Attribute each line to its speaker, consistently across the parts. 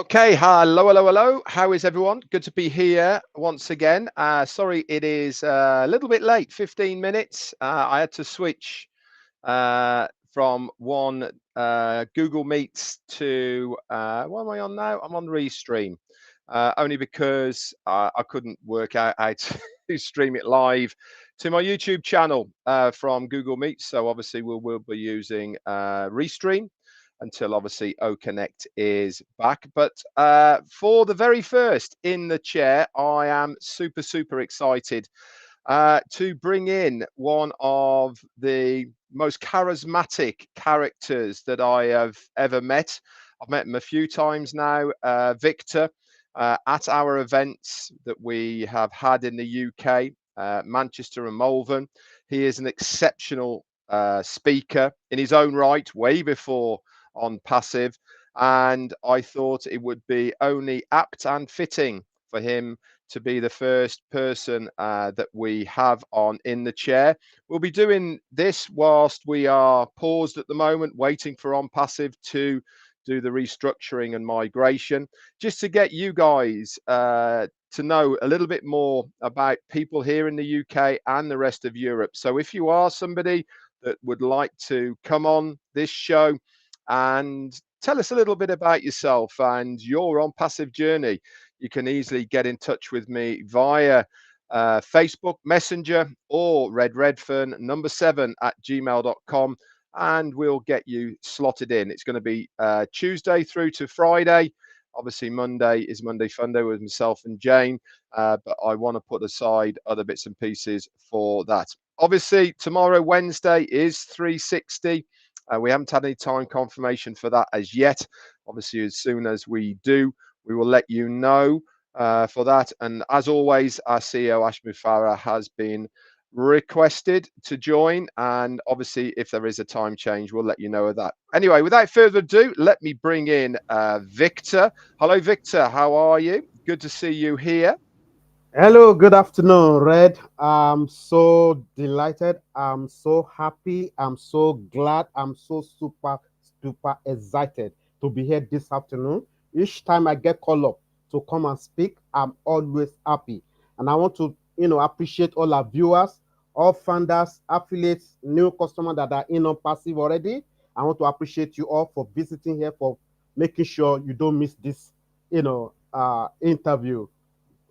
Speaker 1: Okay, hello. How is everyone? Good to be here once again. Sorry, it is a little bit late, 15 minutes. I had to switch from one Google Meets to, what am I on now? I'm on Restream, only because I couldn't work out how to stream it live to my YouTube channel from Google Meets. So obviously we'll be using Restream until obviously OConnect is back. But for the very first in the chair, I am super excited to bring in one of the most charismatic characters that I have ever met. I've met him a few times now, Victor, at our events that we have had in the UK, Manchester and Malvern. He is an exceptional speaker in his own right, way before Onpassive, and I thought it would be only apt and fitting for him to be the first person that we have on in the chair. We'll be doing this whilst we are paused at the moment, waiting for Onpassive to do the restructuring and migration, just to get you guys to know a little bit more about people here in the UK and the rest of Europe. So if you are somebody that would like to come on this show and tell us a little bit about yourself and your Onpassive journey, you can easily get in touch with me via Facebook Messenger or Redfern #7@gmail.com, and we'll get you slotted in. It's going to be Tuesday through to Friday. Obviously, Monday is Monday Fun Day with myself and Jane, but I want to put aside other bits and pieces for that. Obviously, tomorrow, Wednesday, is 360. We haven't had any time confirmation for that as yet. Obviously, as soon as we do, we will let you know for that. And as always, our CEO, Mufareh, has been requested to join. And obviously, if there is a time change, we'll let you know of that. Anyway, without further ado, let me bring in Victor. Hello, Victor. How are you? Good to see you here.
Speaker 2: Hello, good afternoon, Red. I'm so delighted. I'm so happy. I'm so glad. I'm so super excited to be here this afternoon. Each time I get called up to come and speak, I'm always happy. And I want to, appreciate all our viewers, all funders, affiliates, new customers that are in on passive already. I want to appreciate you all for visiting here, for making sure you don't miss this, interview.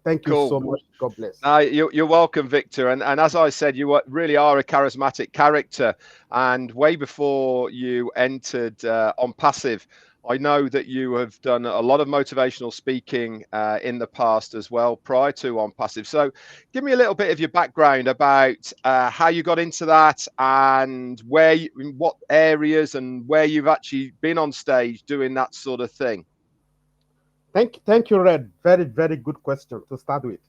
Speaker 2: Thank you
Speaker 1: Cool.
Speaker 2: so much. God bless.
Speaker 1: You're welcome, Victor. And as I said, really are a charismatic character. And way before you entered Onpassive, I know that you have done a lot of motivational speaking in the past as well, prior to Onpassive. So give me a little bit of your background about how you got into that and in what areas and where you've actually been on stage doing that sort of thing.
Speaker 2: Thank you, Red. Very good question to start with.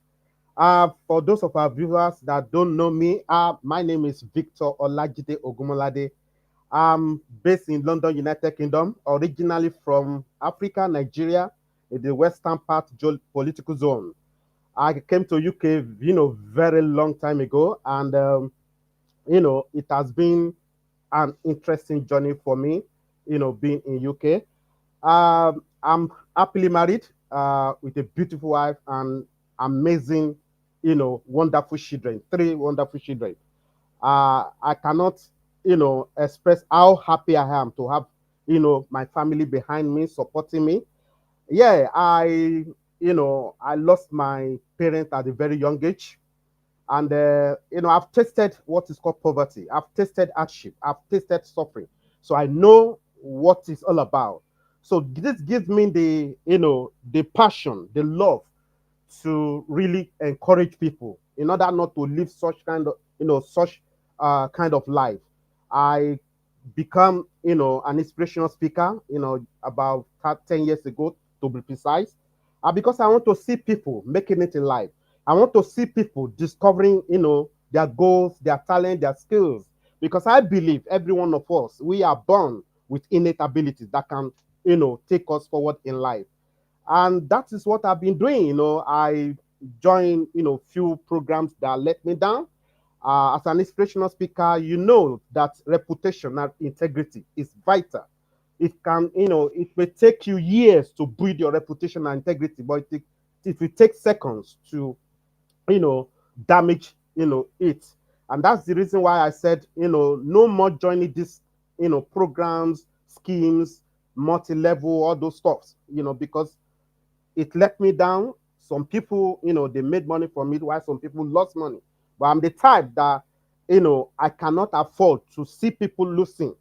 Speaker 2: For those of our viewers that don't know me, my name is Victor Olajide OGUNMOLADE. I'm based in London, United Kingdom, originally from Africa, Nigeria, in the western part political zone. I came to UK, very long time ago, and it has been an interesting journey for me, being in UK. I'm happily married with a beautiful wife and amazing, wonderful children, three wonderful children. I cannot, express how happy I am to have, my family behind me, supporting me. Yeah, I lost my parents at a very young age. And, I've tasted what is called poverty. I've tasted hardship. I've tasted suffering. So I know what it's all about. So this gives me the passion, the love to really encourage people in order not to live such kind of life. I become, an inspirational speaker, about 10 years ago, to be precise, because I want to see people making it in life. I want to see people discovering, their goals, their talent, their skills, because I believe every one of us, we are born with innate abilities that can, take us forward in life. And that is what I've been doing. I joined, few programs that let me down. As an inspirational speaker, you know that reputation and integrity is vital, it can, it may take you years to build your reputation and integrity, but it will take seconds to, damage, it. And that's the reason why I said, no more joining this, programs, schemes, multi-level, all those stuffs, because it let me down. Some people, they made money from it, while some people lost money. But I'm the type that, I cannot afford to see people losing,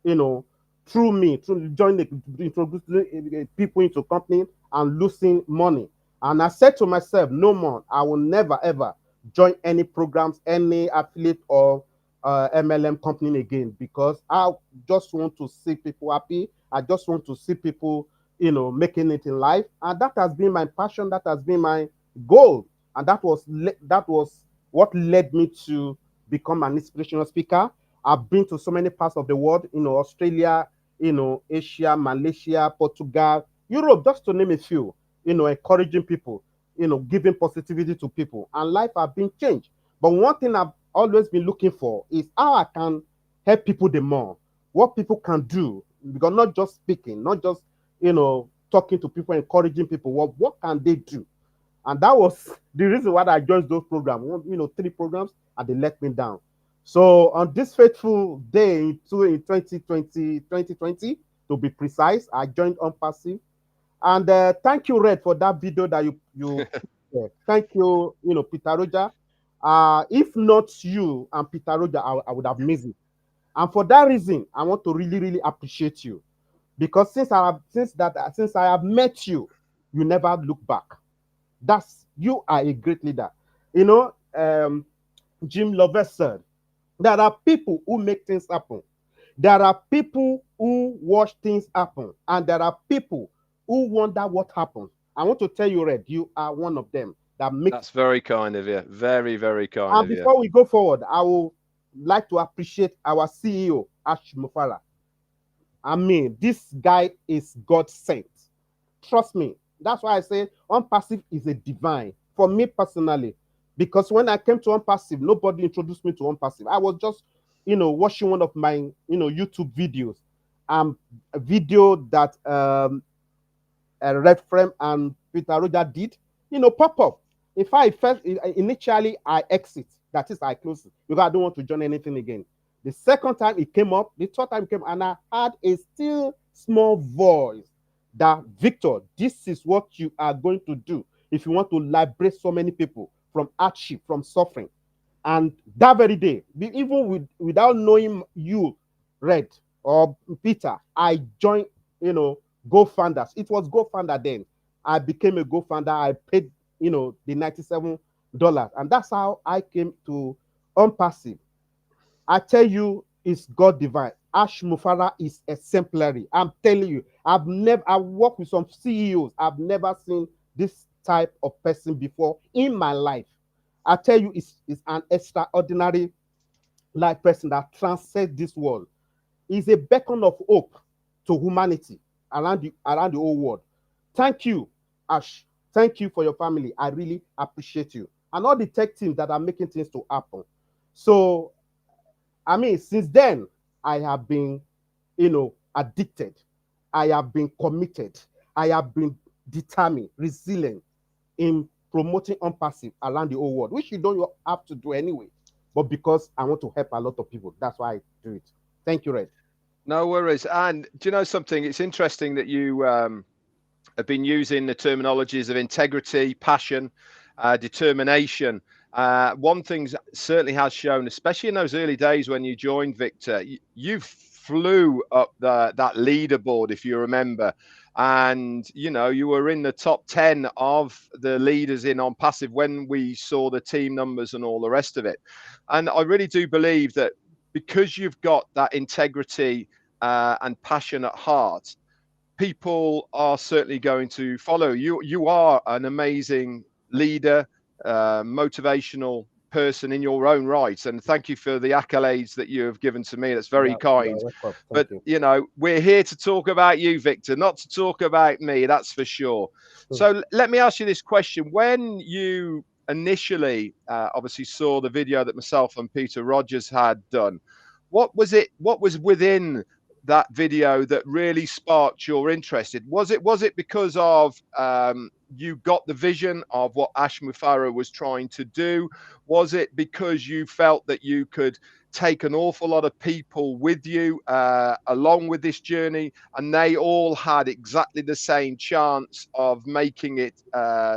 Speaker 2: you know, through me, through joining, introducing people into company and losing money. And I said to myself, no more, I will never ever join any programs, any affiliate or MLM company again, because I just want to see people happy. I just want to see people, making it in life, and that has been my passion. That has been my goal, and that was what led me to become an inspirational speaker. I've been to so many parts of the world, Australia, Asia, Malaysia, Portugal, Europe, just to name a few. Encouraging people, giving positivity to people, and life have been changed. But one thing I've always been looking for is how I can help people the more, what people can do, because not just speaking, not just talking to people, encouraging people. What can they do? And that was the reason why I joined those programs. 3 programs, and they let me down. So on this fateful day in 2020, to be precise, I joined Onpassive. And thank you, Red, for that video that you thank you, Peter Roger. If not you and Peter Roger, I would have missed it. And for that reason, I want to really, really appreciate you, because since I have met you, you never look back. You are a great leader. Jim Lovett said, there are people who make things happen. There are people who watch things happen, and there are people who wonder what happened. I want to tell you, Red, you are one of them that makes.
Speaker 1: That's very kind of you. Very, very kind
Speaker 2: And
Speaker 1: of you.
Speaker 2: before we go forward, I would like to appreciate our CEO, Mufareh. I mean, this guy is God sent. Trust me. That's why I say Onpassive is a divine for me personally. Because when I came to Onpassive, nobody introduced me to Onpassive. I was just, watching one of my, YouTube videos. A video that Redfern and Peter Roger did, pop up. In fact, initially I exit. That is, I close it because I don't want to join anything again. The second time it came up, the third time it came, and I had a still small voice that, Victor, this is what you are going to do if you want to liberate so many people from hardship, from suffering. And that very day, without knowing you, Red or Peter, I joined, GoFunders. It was GoFunder then. I became a GoFunder. I paid, the $97, and that's how I came to Onpassive. I tell you, it's God divine. Mufareh is exemplary. I'm telling you, I worked with some CEOs. I've never seen this type of person before in my life. I tell you, it's an extraordinary life person that transcends this world. He's a beacon of hope to humanity around the whole world. Thank you, Ash. Thank you for your family. I really appreciate you. And all the tech teams that are making things to happen. So, I mean, since then, I have been, addicted. I have been committed. I have been determined, resilient in promoting Onpassive around the whole world, which you don't have to do anyway. But because I want to help a lot of people, that's why I do it. Thank you, Red.
Speaker 1: No worries. And do you know something? It's interesting that you have been using the terminologies of integrity, passion, determination. One thing certainly has shown, especially in those early days when you joined, Victor, you flew up that leaderboard, if you remember. And, you were in the top 10 of the leaders in Onpassive when we saw the team numbers and all the rest of it. And I really do believe that because you've got that integrity and passion at heart, people are certainly going to follow you. You are an amazing leader, motivational person in your own right. And thank you for the accolades that you have given to me. That's very kind. But, we're here to talk about you, Victor, not to talk about me. That's for sure. So let me ask you this question. When you initially obviously saw the video that myself and Peter Rogers had done, what was within that video that really sparked your interest? Was it because of you got the vision of what Mufareh was trying to do? Was it because you felt that you could take an awful lot of people with you along with this journey, and they all had exactly the same chance of making it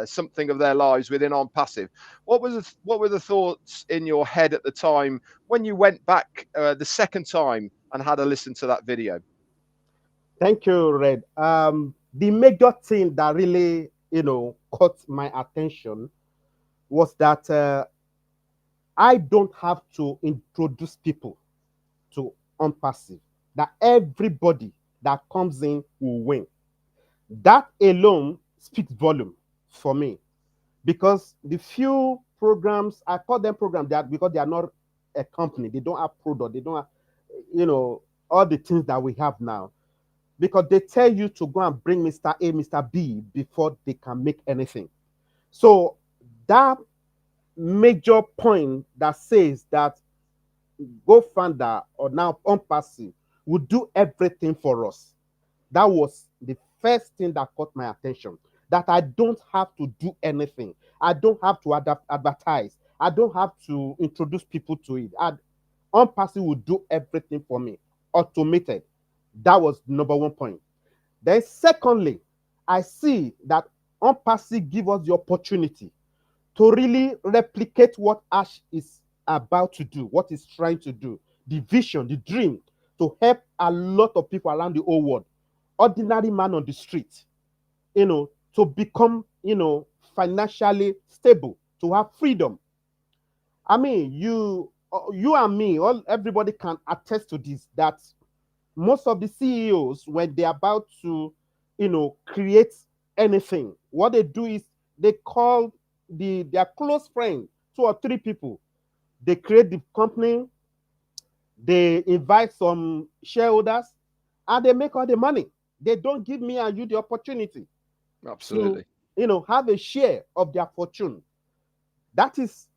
Speaker 1: something of their lives within Onpassive? What were the thoughts in your head at the time when you went back the second time and had a listen to that video?
Speaker 2: Thank you, Red. The major thing that really, caught my attention was that I don't have to introduce people to Onpassive. That everybody that comes in will win. That alone speaks volume for me, because the few programs, I call them programs, that because they are not a company, they don't have product, they don't have, all the things that we have now, because they tell you to go and bring Mr. A, Mr. B before they can make anything. So that major point that says that GoFounder or now Onpassive will do everything for us. That was the first thing that caught my attention. That I don't have to do anything. I don't have to advertise. I don't have to introduce people to it. Onpassive will do everything for me, automated. That was number one point. Then secondly, I see that Onpassive give us the opportunity to really replicate what Ash is about to do, what he's trying to do, the vision, the dream, to help a lot of people around the whole world, ordinary man on the street, to become, financially stable, to have freedom. I mean, you and me, everybody can attest to this, that most of the CEOs, when they're about to, create anything, what they do is they call their close friend, 2 or 3 people. They create the company, they invite some shareholders, and they make all the money. They don't give me and you the opportunity
Speaker 1: Absolutely.
Speaker 2: to, have a share of their fortune. That is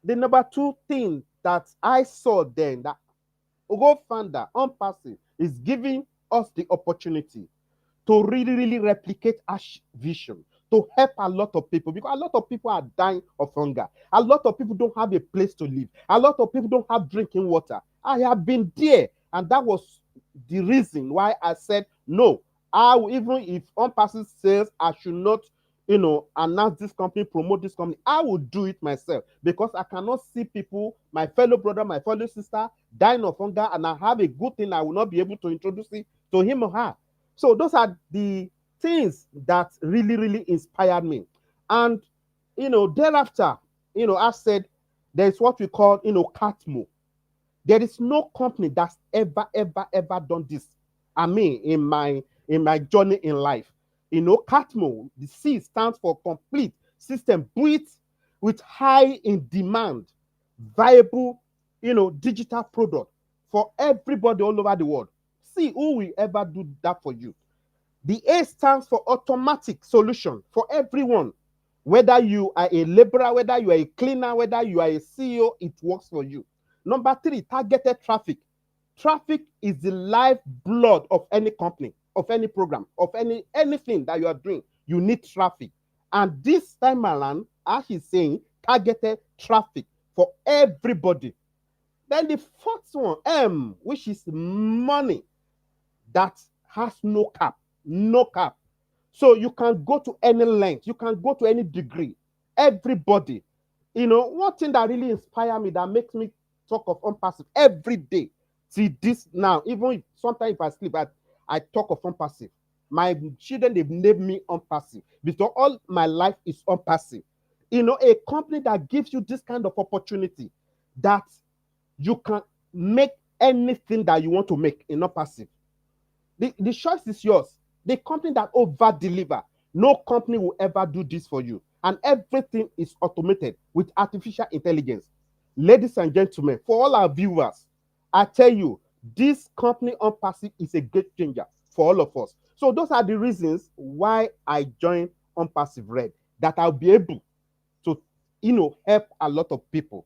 Speaker 2: the number 2 thing that I saw then, that GoFounder Onpassive is giving us the opportunity to really, really replicate Ash vision, to help a lot of people, because a lot of people are dying of hunger. A lot of people don't have a place to live. A lot of people don't have drinking water. I have been there, and that was the reason why I said no. Even if Onpassive says I should not, announce this company, promote this company, I will do it myself, because I cannot see people, my fellow brother, my fellow sister, dying of hunger, and I have a good thing I will not be able to introduce it to him or her. So those are the things that really, really inspired me. And, thereafter, I said there's what we call, CATMO. There is no company that's ever done this. I mean, in my journey in life, CATMO, the C stands for complete system built with high in demand, viable, digital product for everybody all over the world. See, who will ever do that for you? The A stands for automatic solution for everyone. Whether you are a laborer, whether you are a cleaner, whether you are a CEO, it works for you. Number 3, targeted traffic. Traffic is the lifeblood of any company, of any program, of anything that you are doing. You need traffic. And this time around, as he's saying, targeted traffic for everybody. Then the fourth one, M, which is money, that has no cap. No cap. So you can go to any length, you can go to any degree. Everybody. One thing that really inspires me, that makes me talk of Onpassive every day. See this now, even if sometimes if I sleep, I talk of Onpassive. My children, they've named me Onpassive, because all my life is Onpassive. A company that gives you this kind of opportunity, that you can make anything that you want to make in Onpassive. The choice is yours. The company that over deliver, no company will ever do this for you. And everything is automated with artificial intelligence. Ladies and gentlemen, for all our viewers, I tell you, this company Onpassive is a game changer for all of us. So those are the reasons why I joined Onpassive Red, that I'll be able to, help a lot of people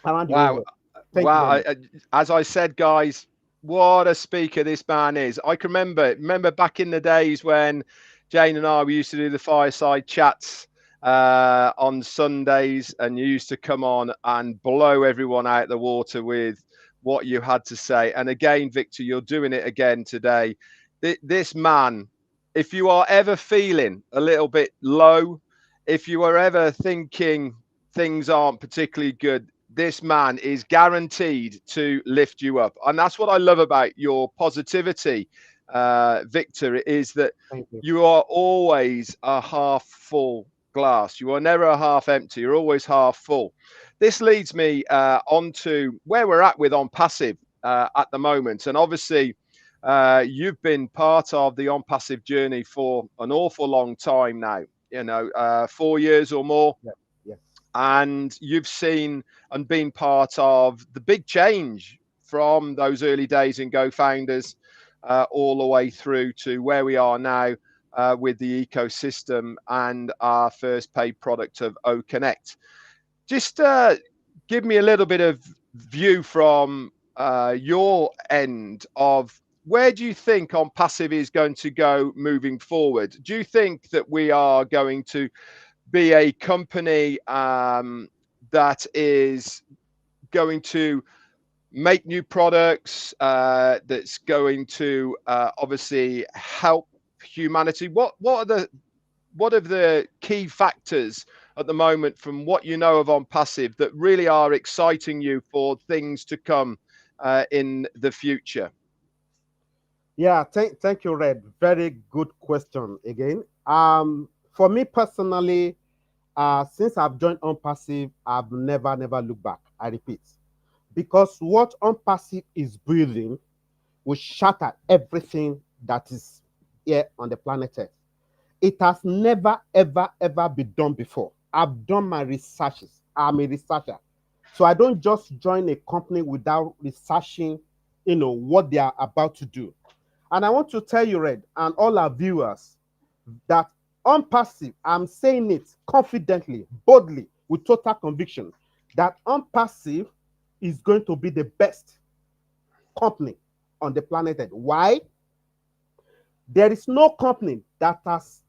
Speaker 2: around the
Speaker 1: Wow.
Speaker 2: world. Thank you very
Speaker 1: Wow.
Speaker 2: much.
Speaker 1: As I said, guys, What a speaker this man is. I can remember back in the days when Jane and I, we used to do the fireside chats on Sundays, and you used to come on and blow everyone out the water with what you had to say. And again, Victor, you're doing it again today. This man, if you are ever feeling a little bit low, if you are ever thinking things aren't particularly good, this man is guaranteed to lift you up. And that's what I love about your positivity, Victor, is that
Speaker 2: Thank you.
Speaker 1: you are always a half full glass. You are never a half empty. You're always half full. This leads me on to where we're at with Onpassive at the moment. And obviously, you've been part of the Onpassive journey for an awful long time now, 4 years or more.
Speaker 2: Yeah. Yes.
Speaker 1: And you've seen and been part of the big change from those early days in Go Founders all the way through to where we are now with the ecosystem and our first paid product of OConnect. Just give me a little bit of view from your end of where do you think Onpassive is going to go moving forward? Do you think that we are going to be a company that is going to make new products, that's going to obviously help humanity? What are the key factors at the moment from what you know of Onpassive that really are exciting you for things to come in the future?
Speaker 2: Yeah, thank you, Red. Very good question again. For me personally, since I've joined Onpassive, I've never looked back. I repeat, because what Onpassive is building will shatter everything that is here on the planet Earth. It has never ever been done before. I've done my researches. I'm a researcher, so I don't just join a company without researching, what they are about to do. And I want to tell you, Red, and all our viewers, that Onpassive, I'm saying it confidently, boldly, with total conviction, that Onpassive is going to be the best company on the planet Earth. Why? There is no company that has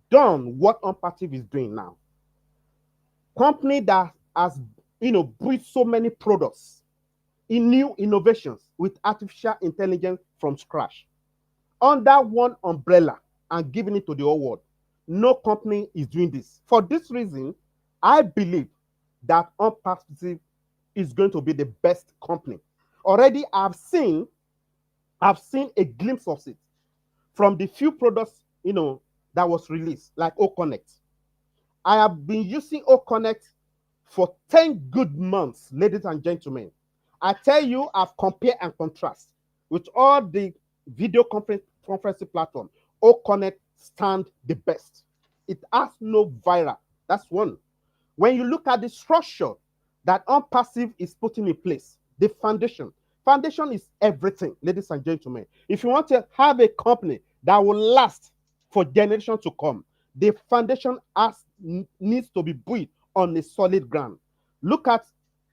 Speaker 2: done what Onpassive is doing now. Company that has, built so many products in new innovations with artificial intelligence from scratch under one umbrella and giving it to the whole world. No company is doing this. For this reason, I believe that Onpassive is going to be the best company. Already, I've seen a glimpse of it from the few products, that was released, like OConnect. I have been using OConnect for 10 good months, ladies and gentlemen. I tell you, I've compared and contrast with all the video conferencing platform. OConnect stand the best. It has no viral. That's one. When you look at the structure that Onpassive is putting in place, the foundation is everything, ladies and gentlemen. If you want to have a company that will last for generations to come, the foundation needs to be built on a solid ground. Look at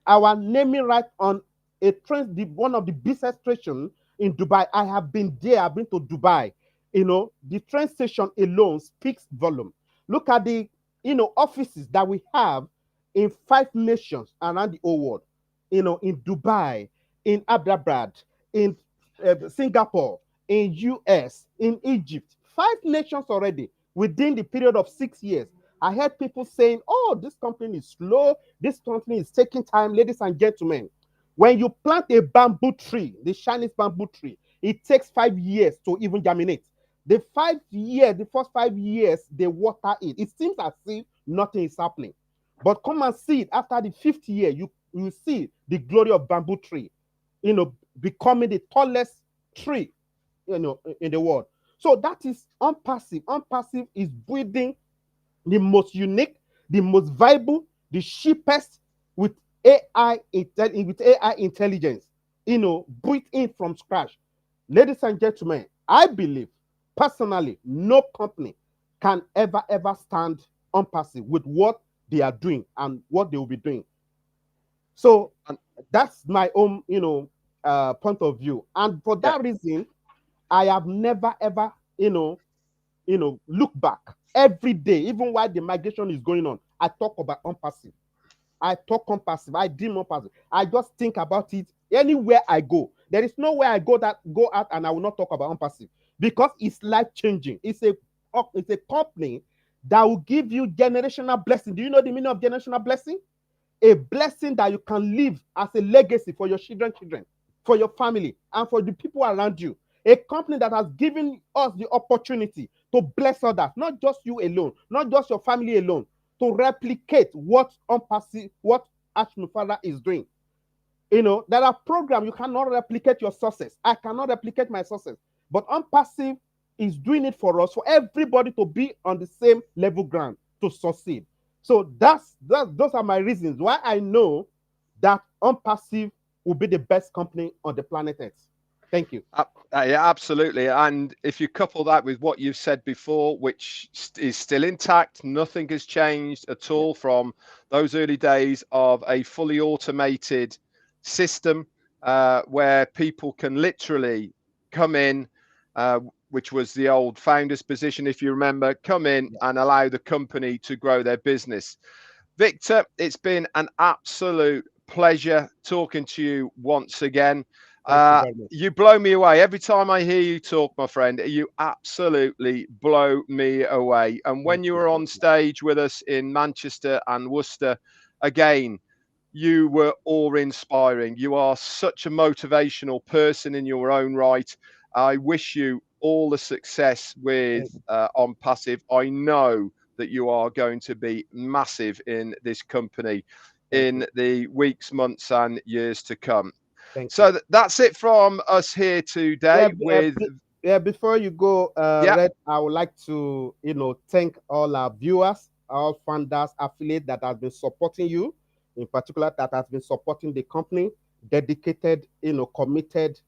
Speaker 2: our naming right on a train, one of the busiest stations in Dubai. I have been there. I've been to Dubai. The train station alone speaks volume. Look at the offices that we have in 5 nations around the whole world. In Dubai, in Abu Dhabi, in Singapore, in US, in Egypt. 5 nations already within the period of 6 years. I heard people saying, "Oh, this company is slow. This company is taking time." Ladies and gentlemen, when you plant a bamboo tree, the Chinese bamboo tree, it takes 5 years to even germinate. The first 5 years, they water it. It seems as if nothing is happening. But come and see it after the 5th year, you see the glory of bamboo tree, becoming the tallest tree, in the world. So that is Onpassive. Onpassive is building the most unique, the most viable, the cheapest with AI intelligence, built in from scratch. Ladies and gentlemen, I believe personally, no company can ever stand Onpassive with what they are doing and what they will be doing. So that's my own, point of view. And for that reason, I have never ever, look back. Every day, even while the migration is going on, I talk about Onpassive. I talk Onpassive. I dream Onpassive. I just think about it anywhere I go. There is nowhere I go out and I will not talk about Onpassive, because it's life changing. It's a company that will give you generational blessing. Do you know the meaning of generational blessing? A blessing that you can live as a legacy for your children, for your family, and for the people around you. A company that has given us the opportunity to bless others, not just you alone, not just your family alone, to replicate what Onpassive, what Mufareh is doing. There are programs you cannot replicate your success. I cannot replicate my success, but Onpassive is doing it for us, for everybody to be on the same level ground to succeed. So those are my reasons why I know that Onpassive will be the best company on the planet Earth. Thank you.
Speaker 1: Yeah, absolutely. And if you couple that with what you've said before, which is still intact, nothing has changed at all from those early days of a fully automated system where people can literally come in, which was the old founder's position, if you remember, come in and allow the company to grow their business. Victor, it's been an absolute pleasure talking to you once again. You blow me away every time I hear you talk, my friend. You absolutely blow me away. And when you were on stage with us in Manchester and Worcester, again, you were awe-inspiring. You are such a motivational person in your own right. I wish you all the success with Onpassive. I know that you are going to be massive in this company in the weeks, months, and years to come. So that's it from us here today.
Speaker 2: Before you go, Red, I would like to thank all our viewers, all funders, affiliates that have been supporting you, in particular that has been supporting the company, dedicated, committed,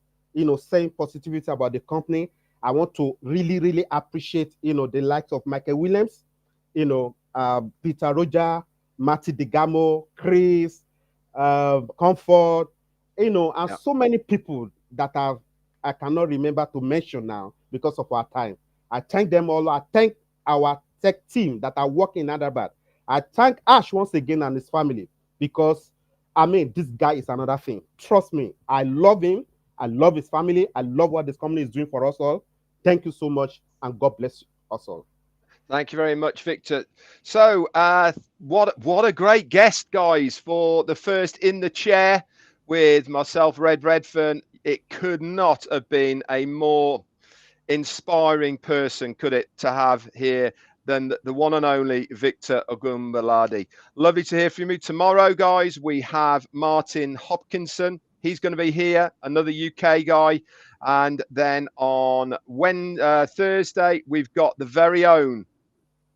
Speaker 2: saying positivity about the company. I want to really, really appreciate the likes of Michael Williams, Peter Roger, Marty DeGamo, Chris, Comfort, and so many people that I cannot remember to mention now because of our time. I thank them all. I thank our tech team that are working in Hyderabad. I thank Ash once again and his family, because this guy is another thing. Trust me, I love him. I love his family. I love what this company is doing for us all. Thank you so much, and God bless us all.
Speaker 1: Thank you very much, Victor. So what a great guest, guys, for the first In the Chair with myself, Redfern. It could not have been a more inspiring person, could it, to have here than the one and only Victor OGUNMOLADE. Lovely to hear from you. Tomorrow, guys, we have Martin Hopkinson. He's going to be here, another UK guy. And then on Thursday, we've got the very own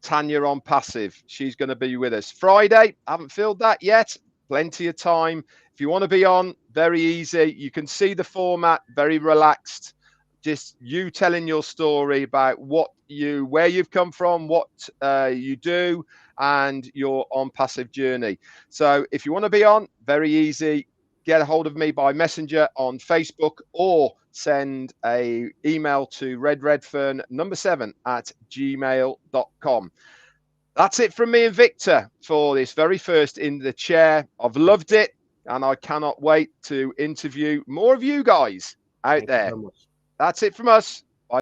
Speaker 1: Tanya Onpassive. She's going to be with us. Friday, haven't filled that yet. Plenty of time. If you want to be on, very easy. You can see the format, very relaxed. Just you telling your story about where you've come from, what you do, and your Onpassive journey. So if you want to be on, very easy. Get a hold of me by Messenger on Facebook, or send an email to redfern7@gmail.com. That's it from me and Victor for this very first In the Chair. I've loved it, and I cannot wait to interview more of you guys out there. That's it from us.